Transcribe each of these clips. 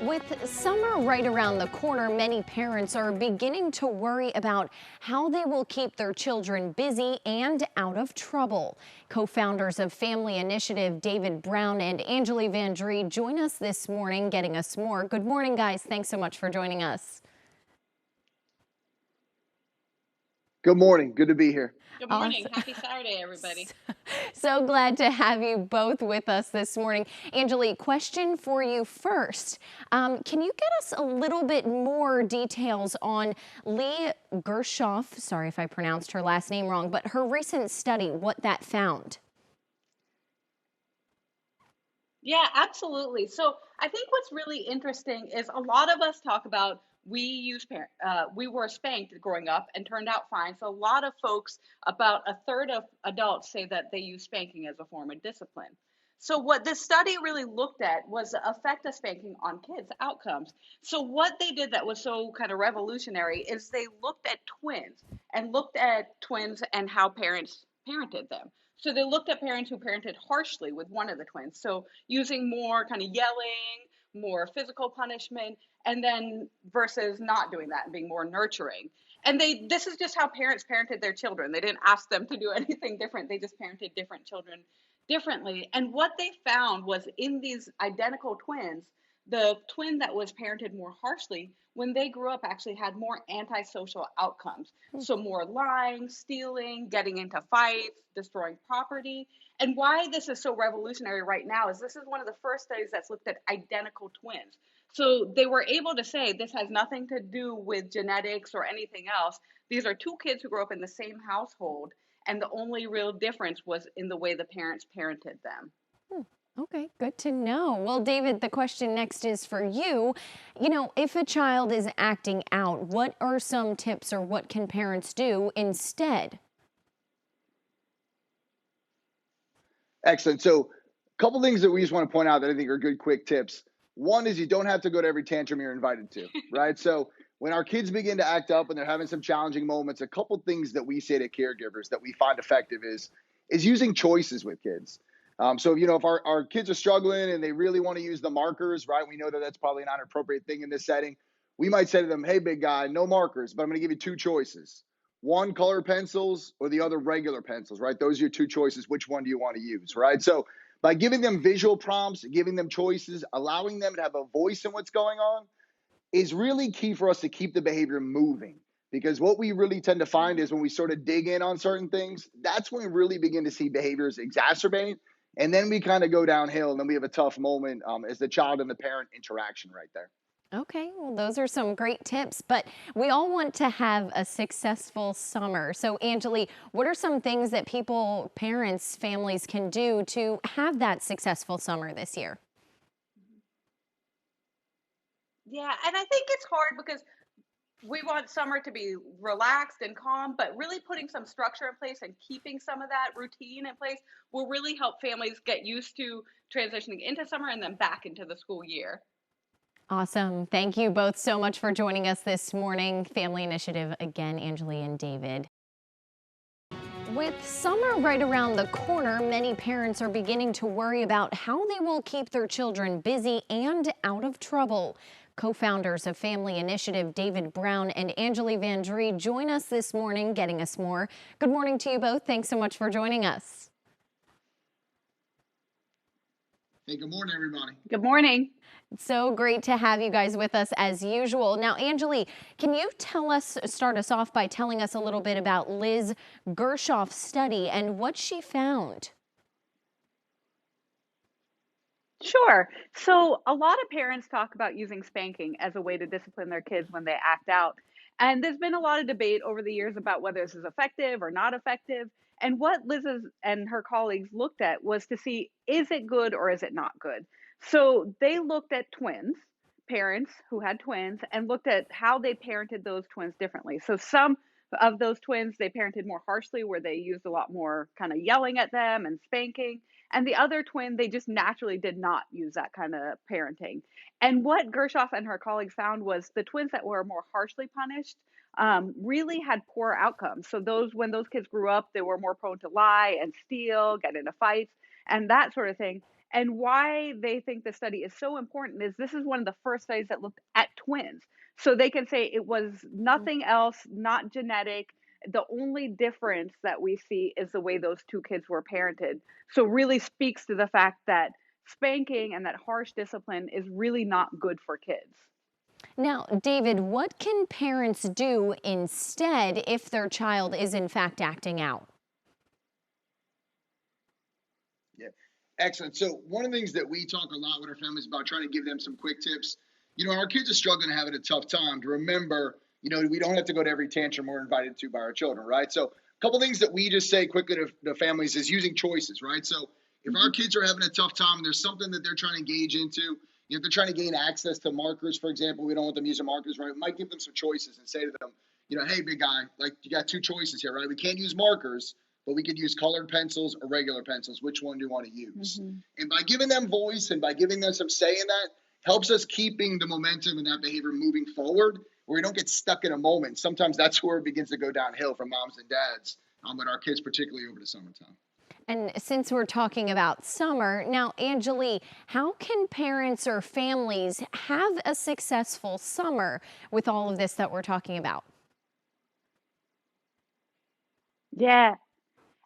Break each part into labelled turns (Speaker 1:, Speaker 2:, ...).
Speaker 1: With summer right around the corner, many parents are beginning to worry about how they will keep their children busy and out of trouble. Co-founders of Family Initiative, David Brown and ANJALI Van Dree, join us this morning, getting us more. Good morning, guys. Thanks so much for joining us.
Speaker 2: Good morning. Good to be here.
Speaker 3: Good morning. Happy Saturday, everybody.
Speaker 1: So glad to have you both with us this morning. ANJALI, question for you first. Can you get us a little bit more details on Lee Gershoff, sorry if I pronounced her last name wrong, but her recent study, what that found?
Speaker 3: Yeah, absolutely. So I think what's really interesting is a lot of us talk about we were spanked growing up and turned out fine. So a lot of folks, about a third of adults, say that they use spanking as a form of discipline. So what this study really looked at was the effect of spanking on kids' outcomes. So what they did that was so kind of revolutionary is they looked at twins and how parents parented them. So they looked at parents who parented harshly with one of the twins. So using more kind of yelling, more physical punishment, and then versus not doing that and being more nurturing. And this is just how parents parented their children. They didn't ask them to do anything different. They just parented different children differently. And what they found was in these identical twins, the twin that was parented more harshly, when they grew up, actually had more antisocial outcomes. So more lying, stealing, getting into fights, destroying property. And why this is so revolutionary right now is this is one of the first studies that's looked at identical twins. So they were able to say this has nothing to do with genetics or anything else. These are two kids who grew up in the same household, and the only real difference was in the way the parents parented them.
Speaker 1: Okay, good to know. Well, David, the question next is for you. You know, if a child is acting out, what are some tips or what can parents do instead?
Speaker 2: Excellent. So a couple things that we just want to point out that I think are good quick tips. One is you don't have to go to every tantrum you're invited to, right? So when our kids begin to act up and they're having some challenging moments, a couple things that we say to caregivers that we find effective is using choices with kids. So, if our kids are struggling and they really want to use the markers, right, we know that that's probably not an appropriate thing in this setting. We might say to them, hey, big guy, no markers, but I'm going to give you two choices. One, colored pencils, or the other, regular pencils, right? Those are your two choices. Which one do you want to use, right? So by giving them visual prompts, giving them choices, allowing them to have a voice in what's going on is really key for us to keep the behavior moving. Because what we really tend to find is when we sort of dig in on certain things, that's when we really begin to see behaviors exacerbate. And then we kind of go downhill, and then we have a tough moment as the child and the parent interaction right there.
Speaker 1: Okay, well, those are some great tips, but we all want to have a successful summer. So, ANJALI, what are some things that people, parents, families can do to have that successful summer this year?
Speaker 3: Yeah, and I think it's hard because we want summer to be relaxed and calm, but really putting some structure in place and keeping some of that routine in place will really help families get used to transitioning into summer and then back into the school year.
Speaker 1: Awesome. Thank you both so much for joining us this morning. Family Initiative, again, ANJALI and David. With summer right around the corner, many parents are beginning to worry about how they will keep their children busy and out of trouble. Co-founders of Family Initiative, David Brown and ANJALI Van Dree, join us this morning, getting us more. Good morning to you both. Thanks so much for joining us.
Speaker 2: Hey, good morning, everybody.
Speaker 3: Good morning.
Speaker 1: So great to have you guys with us as usual. Now, ANJALI, can you start us off by telling us a little bit about Liz Gershoff's study and what she found?
Speaker 3: Sure. So a lot of parents talk about using spanking as a way to discipline their kids when they act out. And there's been a lot of debate over the years about whether this is effective or not effective. And what Liz and her colleagues looked at was to see, is it good or is it not good? So they looked at parents who had twins, and looked at how they parented those twins differently. So some of those twins, they parented more harshly, where they used a lot more kind of yelling at them and spanking. And the other twin, they just naturally did not use that kind of parenting. And what Gershoff and her colleagues found was the twins that were more harshly punished really had poor outcomes. So when those kids grew up, they were more prone to lie and steal, get into fights, and that sort of thing. And why they think this study is so important is this is one of the first studies that looked at twins. So they can say it was nothing else, not genetic. The only difference that we see is the way those two kids were parented. So really speaks to the fact that spanking and that harsh discipline is really not good for kids.
Speaker 1: Now, David, what can parents do instead if their child is in fact acting out?
Speaker 2: Yeah, excellent. So one of the things that we talk a lot with our families about, trying to give them some quick tips. Our kids are struggling and having a tough time. To remember, we don't have to go to every tantrum we're invited to by our children, right? So a couple things that we just say quickly to families is using choices, right? So if our kids are having a tough time and there's something that they're trying to engage into, if they're trying to gain access to markers, for example, we don't want them using markers, right? We might give them some choices and say to them, hey, big guy, like, you got two choices here, right? We can't use markers, but we could use colored pencils or regular pencils. Which one do you want to use? And by giving them voice and by giving them some say in that, helps us keeping the momentum and that behavior moving forward, where we don't get stuck in a moment. Sometimes that's where it begins to go downhill for moms and dads, with our kids, particularly over the summertime.
Speaker 1: And since we're talking about summer, now, ANJALI, how can parents or families have a successful summer with all of this that we're talking about?
Speaker 3: Yeah.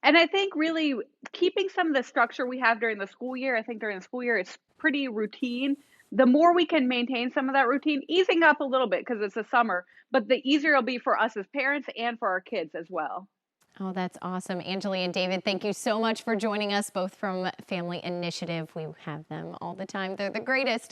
Speaker 3: And I think really keeping some of the structure we have during the school year, I think during the school year, it's pretty routine. The more we can maintain some of that routine, easing up a little bit because it's the summer, but the easier it'll be for us as parents and for our kids as well.
Speaker 1: Oh, that's awesome. ANJALI and David, thank you so much for joining us, both from Family Initiative. We have them all the time. They're the greatest.